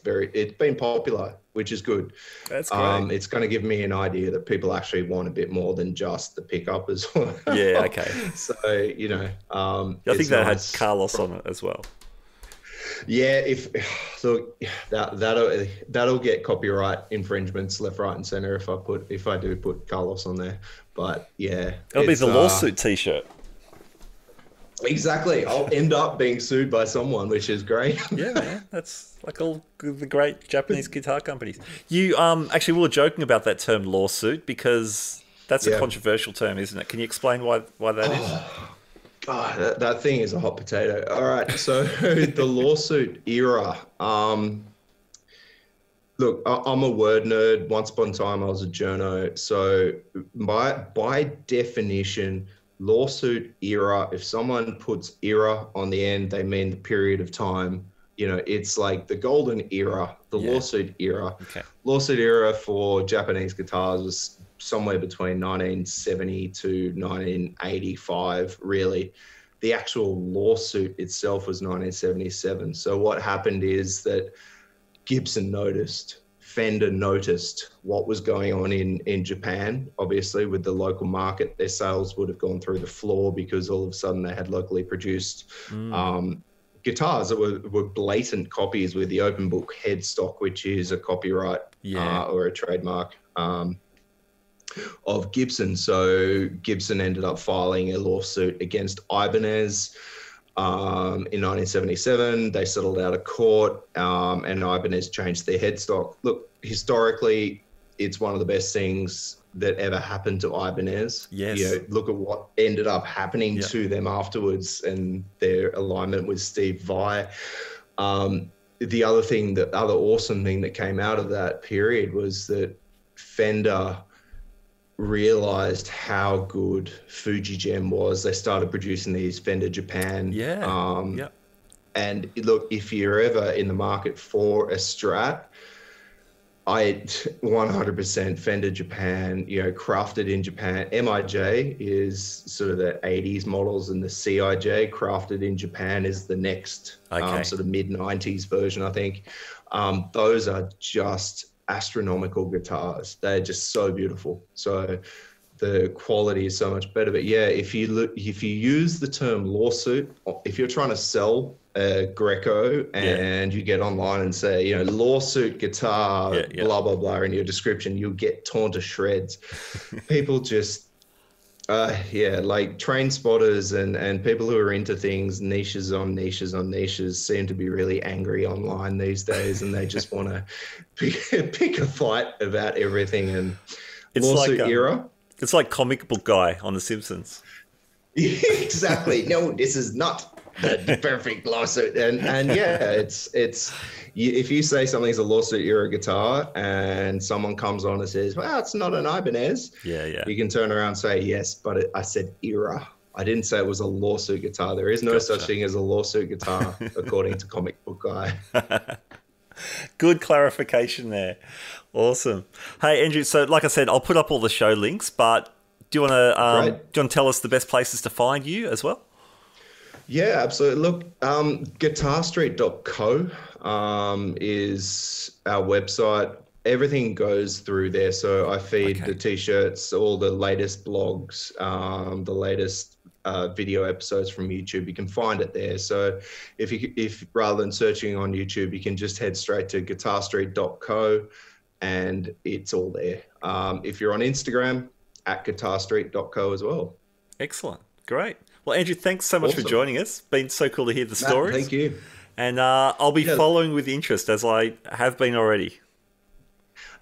[SPEAKER 3] been popular, which is good.
[SPEAKER 1] That's great.
[SPEAKER 3] It's going to give me an idea that people actually want a bit more than just the pickup as well.
[SPEAKER 1] Yeah, okay.
[SPEAKER 3] So, you know,
[SPEAKER 1] I think that had Carlos on it as well.
[SPEAKER 3] Yeah, that'll get copyright infringements left, right, and center if I do put Carlos on there. But yeah,
[SPEAKER 1] it'll be the lawsuit T-shirt.
[SPEAKER 3] Exactly. I'll end up being sued by someone, which is great.
[SPEAKER 1] Yeah, man. That's like all the great Japanese guitar companies. You actually, we were joking about that term lawsuit because that's a controversial term, isn't it? Can you explain why that is?
[SPEAKER 3] God, that thing is a hot potato. All right, so the lawsuit era. Look, I'm a word nerd. Once upon a time, I was a journo. So by definition, lawsuit era, if someone puts era on the end, they mean the period of time. You know, it's like the golden era, the lawsuit era. Okay. Lawsuit era for Japanese guitars was somewhere between 1970 to 1985, really. The actual lawsuit itself was 1977. So what happened is that Gibson noticed, Fender noticed what was going on in Japan. Obviously, with the local market, their sales would have gone through the floor because all of a sudden they had locally produced guitars that were blatant copies with the open book headstock, which is a copyright or a trademark of Gibson. So Gibson ended up filing a lawsuit against Ibanez in 1977. They settled out of court, and Ibanez changed their headstock. Look, historically, it's one of the best things that ever happened to Ibanez.
[SPEAKER 1] Yes.
[SPEAKER 3] You know, look at what ended up happening to them afterwards and their alignment with Steve Vai. The other awesome thing that came out of that period was that Fender realized how good Fuji Gem was. They started producing these Fender Japan. And look, if you're ever in the market for a Strat, 100% Fender Japan, you know, crafted in Japan. MIJ is sort of the 80s models, and the CIJ, crafted in Japan, is the next sort of mid-90s version, I think. Those are just astronomical guitars. They're just so beautiful. So the quality is so much better. But yeah, if you use the term lawsuit, if you're trying to sell a Greco and you get online and say, you know, lawsuit guitar, blah, blah, blah, in your description, you'll get torn to shreds. People just Yeah, like train spotters and people who are into things, niches on niches on niches, seem to be really angry online these days, and they just want to pick a fight about everything. And
[SPEAKER 1] It's
[SPEAKER 3] lawsuit
[SPEAKER 1] like
[SPEAKER 3] era.
[SPEAKER 1] it's like comic book guy on The Simpsons.
[SPEAKER 3] Exactly. No, this is not the perfect lawsuit. And yeah, if you say something's a lawsuit era guitar and someone comes on and says, well, it's not an Ibanez.
[SPEAKER 1] Yeah.
[SPEAKER 3] You can turn around and say, yes, but I said era. I didn't say it was a lawsuit guitar. There is no such thing as a lawsuit guitar, according to comic book guy.
[SPEAKER 1] Good clarification there. Awesome. Hey, Andrew, so like I said, I'll put up all the show links, but do you want to tell us the best places to find you as well?
[SPEAKER 3] Yeah, absolutely. Look, guitarstreet.co is our website. Everything goes through there. So I feed the T-shirts, all the latest blogs, the latest video episodes from YouTube. You can find it there. So if rather than searching on YouTube, you can just head straight to guitarstreet.co and it's all there. If you're on Instagram, at guitarstreet.co as well.
[SPEAKER 1] Excellent. Great. Well, Andrew, thanks so much for joining us. Been so cool to hear the stories.
[SPEAKER 3] Thank you.
[SPEAKER 1] And I'll be following with interest, as I have been already.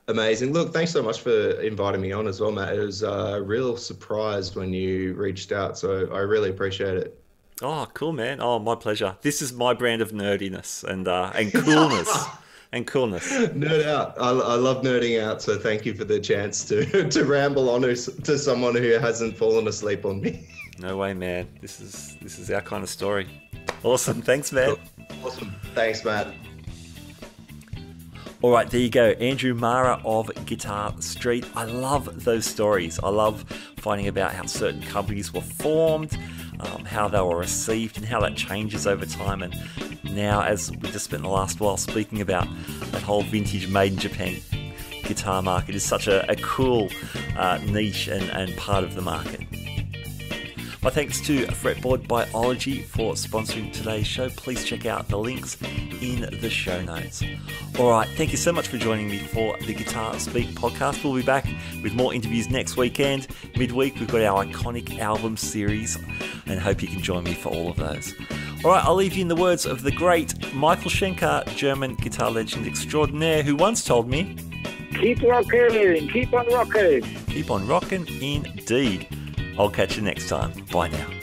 [SPEAKER 3] Amazing. Look, thanks so much for inviting me on as well, Matt. It was a real surprise when you reached out, so I really appreciate it.
[SPEAKER 1] Oh, cool, man. Oh, my pleasure. This is my brand of nerdiness and coolness. And coolness.
[SPEAKER 3] Nerd out. I love nerding out, so thank you for the chance to ramble on to someone who hasn't fallen asleep on me.
[SPEAKER 1] No way, man. This is our kind of story. Awesome. Thanks, man.
[SPEAKER 3] Awesome. Thanks, Matt.
[SPEAKER 1] All right, there you go. Andrew Mara of Guitar Street. I love those stories. I love finding about how certain companies were formed, how they were received, and how that changes over time. And now, as we just spent the last while speaking about that whole vintage made in Japan guitar market, is such a cool niche and part of the market. My thanks to Fretboard Biology for sponsoring today's show. Please check out the links in the show notes. All right, thank you so much for joining me for the Guitar Speak podcast. We'll be back with more interviews next weekend. Midweek, we've got our iconic album series, and hope you can join me for all of those. All right, I'll leave you in the words of the great Michael Schenker, German guitar legend extraordinaire, who once told me,
[SPEAKER 4] keep rocking, keep on rocking.
[SPEAKER 1] Keep on rocking, indeed. I'll catch you next time. Bye now.